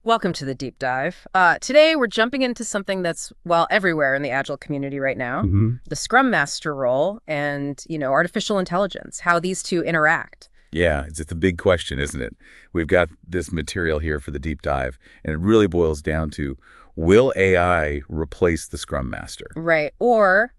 Welcome to the deep dive. Today, we're jumping into something that's, well, everywhere in the Agile community right now, the Scrum Master role and, artificial intelligence, how these two interact. Yeah, it's a big question, isn't it? We've got this material here for the deep dive, and it really boils down to, will AI replace the Scrum Master? Right. Or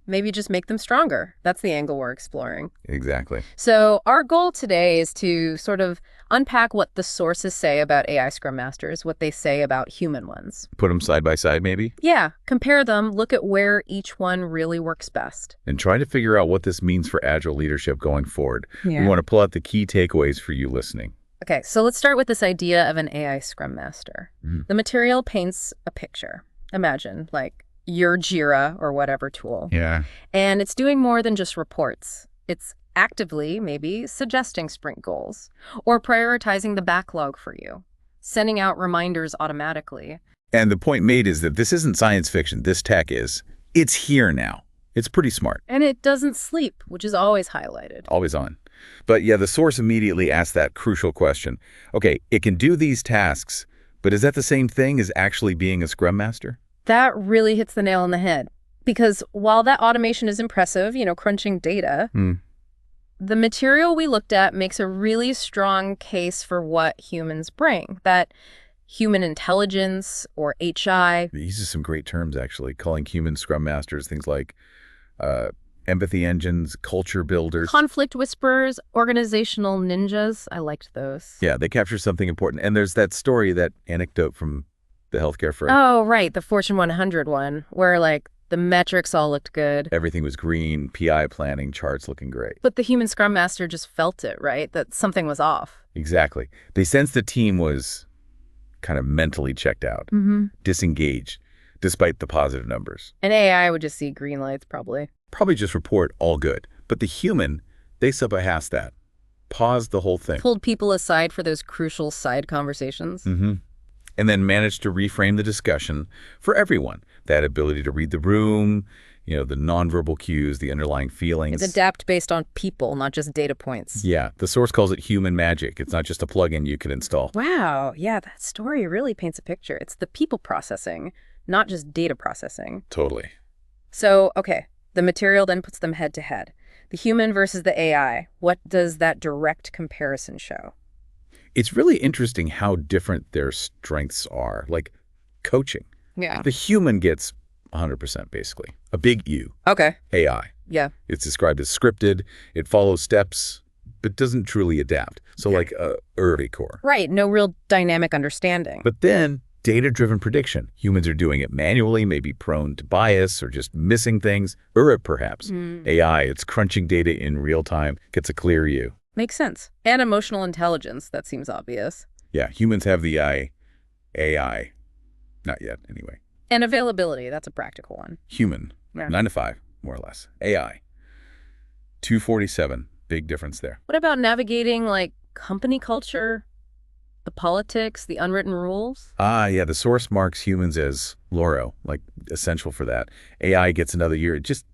maybe just make them stronger. That's the angle we're exploring. Exactly. So our goal today is to sort of unpack what the sources say about AI Scrum Masters, what they say about human ones. Put them side by side, maybe? Yeah, compare them, look at where each one really works best. And try to figure out what this means for Agile leadership going forward. Yeah. We want to pull out the key takeaways for you listening. Okay, so let's start with this idea of an AI Scrum Master. The material paints a picture. Imagine, like, your Jira or whatever tool. Yeah. And it's doing more than just reports. It's actively, maybe, suggesting sprint goals or prioritizing the backlog for you, sending out reminders automatically. And the point made is that this isn't science fiction. This tech is. It's here now. It's pretty smart. And it doesn't sleep, which is always highlighted. Always on. But yeah, the source immediately asks that crucial question. Okay, it can do these tasks, but is that the same thing as actually being a Scrum Master? That really hits the nail on the head. Because while that automation is impressive, crunching data, the material we looked at makes a really strong case for what humans bring. That human intelligence or HI. It uses some great terms, actually, calling human Scrum Masters things like empathy engines, culture builders. Conflict whisperers, organizational ninjas. I liked those. Yeah, they capture something important. And there's that story, that anecdote from the healthcare firm. Oh, right. The Fortune 100 one, where the metrics all looked good. Everything was green, PI planning, charts looking great. But the human Scrum Master just felt it, right? That something was off. Exactly. They sensed the team was kind of mentally checked out, disengaged, despite the positive numbers. And AI would just see green lights, probably. Probably just report all good. But the human, they saw past that. Paused the whole thing. Pulled people aside for those crucial side conversations. And then managed to reframe the discussion for everyone. That ability to read the room, the nonverbal cues, the underlying feelings. It's adapt based on people, not just data points. Yeah, the source calls it human magic. It's not just a plugin you can install. Wow, yeah, that story really paints a picture. It's the people processing, not just data processing. Totally. So, okay, the material then puts them head to head. The human versus the AI. What does that direct comparison show? It's really interesting how different their strengths are, like coaching. Yeah. The human gets 100%, basically. A big U. Okay. AI. Yeah. It's described as scripted. It follows steps, but doesn't truly adapt. So like a early core. Right. No real dynamic understanding. But then data-driven prediction. Humans are doing it manually, maybe prone to bias or just missing things. Perhaps. AI, it's crunching data in real time, gets a clear view. Makes sense. And emotional intelligence, that seems obvious. Yeah, humans have the AI. Not yet, anyway. And availability, that's a practical one. Human, 9 to 5, more or less. AI, 247, big difference there. What about navigating, company culture, the politics, the unwritten rules? Yeah, the source marks humans as Loro, essential for that. AI gets another year. It just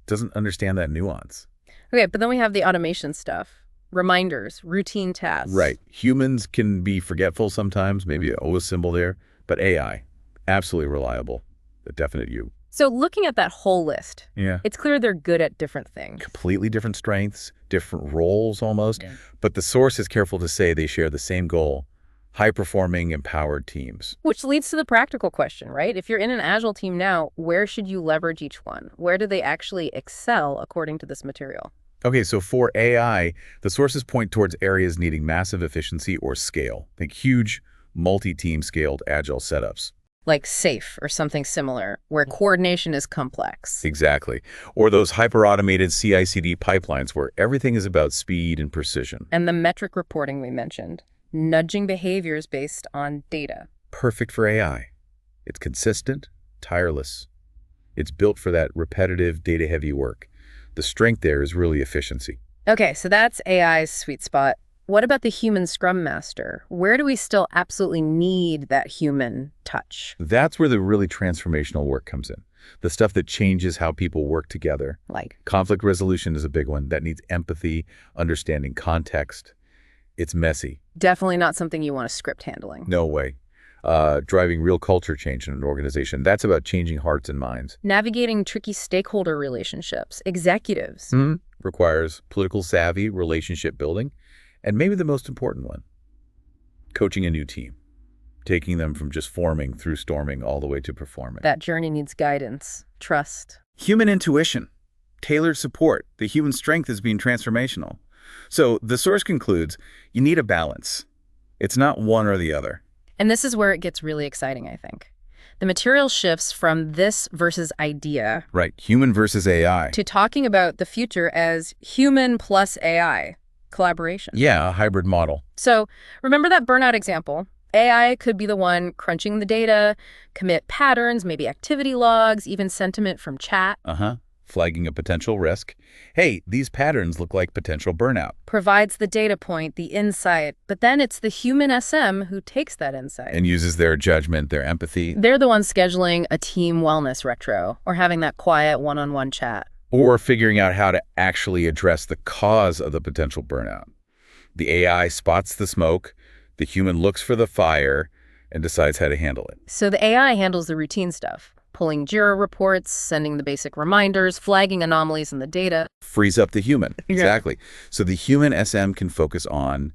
doesn't understand that nuance. Okay, but then we have the automation stuff. Reminders, routine tasks. Right. Humans can be forgetful sometimes, maybe an O symbol there, but AI, absolutely reliable, a definite U. So looking at that whole list, Yeah. it's clear they're good at different things. Completely different strengths, different roles almost, but the source is careful to say they share the same goal, high-performing, empowered teams. Which leads to the practical question, right? If you're in an Agile team now, where should you leverage each one? Where do they actually excel according to this material? Okay, so for AI, the sources point towards areas needing massive efficiency or scale. Think huge, multi-team scaled Agile setups. Like SAFe or something similar, where coordination is complex. Exactly. Or those hyper-automated CI/CD pipelines where everything is about speed and precision. And the metric reporting we mentioned, nudging behaviors based on data. Perfect for AI. It's consistent, tireless. It's built for that repetitive, data-heavy work. The strength there is really efficiency. Okay, so that's AI's sweet spot. What about the human Scrum Master? Where do we still absolutely need that human touch? That's where the really transformational work comes in. The stuff that changes how people work together. Like conflict resolution is a big one. That needs empathy, understanding context. It's messy. Definitely not something you want a script handling. No way. driving real culture change in an organization. That's about changing hearts and minds. Navigating tricky stakeholder relationships, executives. Requires political savvy, relationship building, and maybe the most important one, coaching a new team, taking them from just forming through storming all the way to performing. That journey needs guidance, trust. Human intuition, tailored support. The human strength is being transformational. So the source concludes, you need a balance. It's not one or the other. And this is where it gets really exciting, I think. The material shifts from this versus idea. Right, human versus AI. To talking about the future as human plus AI, collaboration. Yeah, a hybrid model. So remember that burnout example? AI could be the one crunching the data, commit patterns, maybe activity logs, even sentiment from chat. Flagging a potential risk. Hey, these patterns look like potential burnout. Provides the data point, the insight, but then it's the human SM who takes that insight. And uses their judgment, their empathy. They're the ones scheduling a team wellness retro or having that quiet one-on-one chat. Or figuring out how to actually address the cause of the potential burnout. The AI spots the smoke, the human looks for the fire, and decides how to handle it. So the AI handles the routine stuff. Pulling JIRA reports, sending the basic reminders, flagging anomalies in the data. Frees up the human. Exactly. So the human SM can focus on,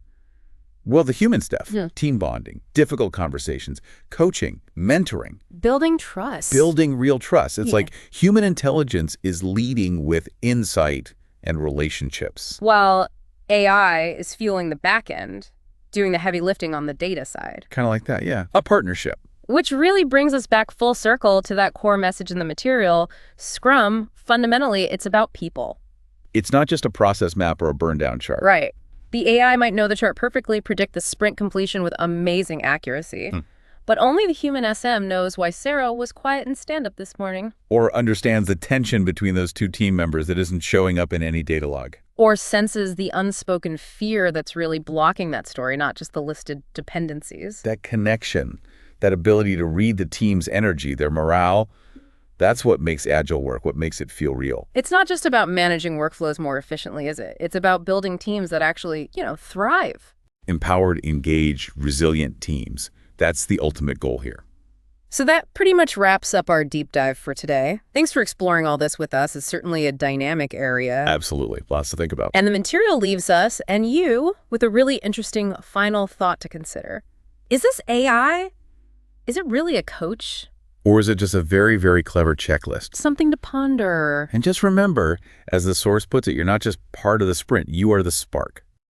well, the human stuff. Team bonding, difficult conversations, coaching, mentoring. Building trust. Building real trust. It's like human intelligence is leading with insight and relationships. While AI is fueling the back end, doing the heavy lifting on the data side. Kind of like that, yeah. A partnership. Which really brings us back full circle to that core message in the material. Scrum, fundamentally, it's about people. It's not just a process map or a burn-down chart. Right. The AI might know the chart perfectly, predict the sprint completion with amazing accuracy. But only the human SM knows why Sarah was quiet in stand-up this morning. Or understands the tension between those two team members that isn't showing up in any data log. Or senses the unspoken fear that's really blocking that story, not just the listed dependencies. That connection, that ability to read the team's energy, their morale, that's what makes Agile work, what makes it feel real. It's not just about managing workflows more efficiently, is it? It's about building teams that actually, thrive. Empowered, engaged, resilient teams. That's the ultimate goal here. So that pretty much wraps up our deep dive for today. Thanks for exploring all this with us. It's certainly a dynamic area. Absolutely. Lots to think about. And the material leaves us and you with a really interesting final thought to consider. Is this AI? Is it really a coach? Or is it just a very, very clever checklist? Something to ponder. And just remember, as the source puts it, you're not just part of the sprint, you are the spark.